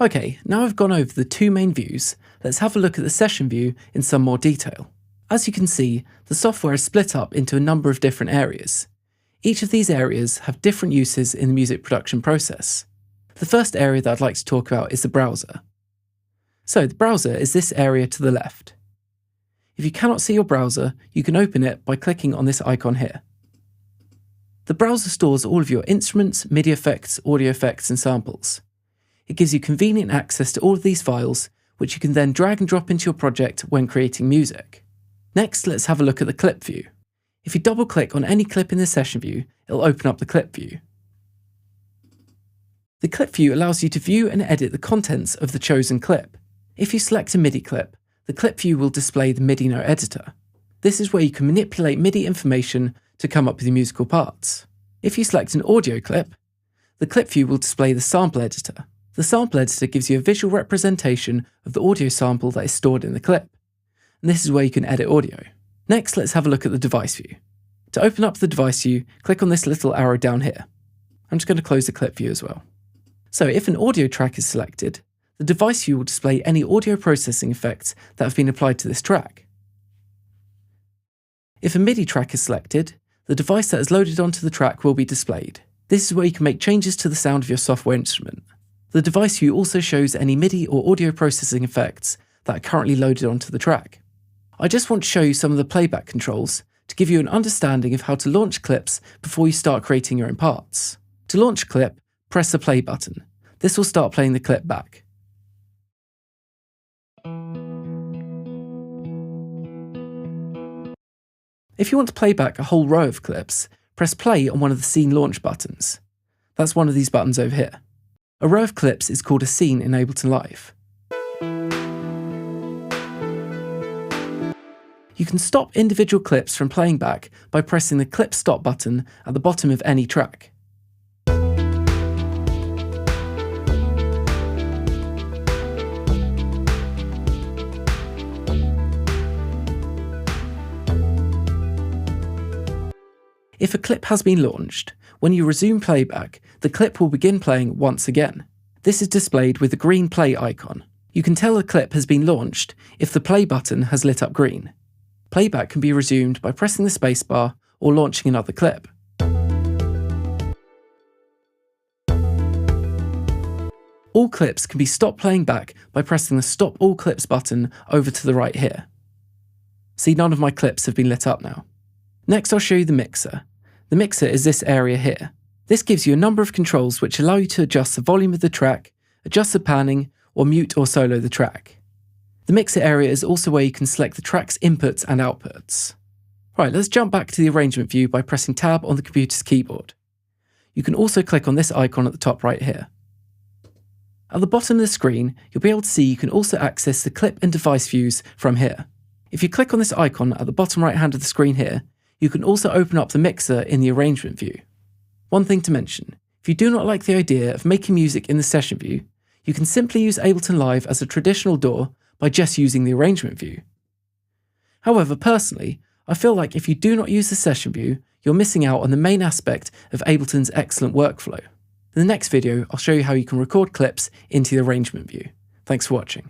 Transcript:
Okay, now I've gone over the two main views, let's have a look at the session view in some more detail. As you can see, the software is split up into a number of different areas. Each of these areas have different uses in the music production process. The first area that I'd like to talk about is the browser. So the browser is this area to the left. If you cannot see your browser, you can open it by clicking on this icon here. The browser stores all of your instruments, MIDI effects, audio effects, and samples. It gives you convenient access to all of these files, which you can then drag and drop into your project when creating music. Next, let's have a look at the clip view. If you double click on any clip in the session view, it'll open up the clip view. The clip view allows you to view and edit the contents of the chosen clip. If you select a MIDI clip, the clip view will display the MIDI note editor. This is where you can manipulate MIDI information to come up with your musical parts. If you select an audio clip, the clip view will display the sample editor. The sample editor gives you a visual representation of the audio sample that is stored in the clip. And this is where you can edit audio. Next, let's have a look at the device view. To open up the device view, click on this little arrow down here. I'm just going to close the clip view as well. So if an audio track is selected, the device view will display any audio processing effects that have been applied to this track. If a MIDI track is selected, the device that is loaded onto the track will be displayed. This is where you can make changes to the sound of your software instrument. The device view also shows any MIDI or audio processing effects that are currently loaded onto the track. I just want to show you some of the playback controls to give you an understanding of how to launch clips before you start creating your own parts. To launch a clip, press the play button. This will start playing the clip back. If you want to play back a whole row of clips, press play on one of the scene launch buttons. That's one of these buttons over here. A row of clips is called a scene in Ableton Live. You can stop individual clips from playing back by pressing the clip stop button at the bottom of any track. If a clip has been launched, when you resume playback, the clip will begin playing once again. This is displayed with the green play icon. You can tell a clip has been launched if the play button has lit up green. Playback can be resumed by pressing the spacebar or launching another clip. All clips can be stopped playing back by pressing the Stop All Clips button over to the right here. See, none of my clips have been lit up now. Next, I'll show you the mixer. The mixer is this area here. This gives you a number of controls which allow you to adjust the volume of the track, adjust the panning, or mute or solo the track. The mixer area is also where you can select the track's inputs and outputs. Right, let's jump back to the arrangement view by pressing Tab on the computer's keyboard. You can also click on this icon at the top right here. At the bottom of the screen, you'll be able to see you can also access the clip and device views from here. If you click on this icon at the bottom right hand of the screen here, you can also open up the mixer in the arrangement view. One thing to mention, if you do not like the idea of making music in the session view, you can simply use Ableton Live as a traditional DAW by just using the arrangement view. However, personally, I feel like if you do not use the session view, you're missing out on the main aspect of Ableton's excellent workflow. In the next video, I'll show you how you can record clips into the arrangement view. Thanks for watching.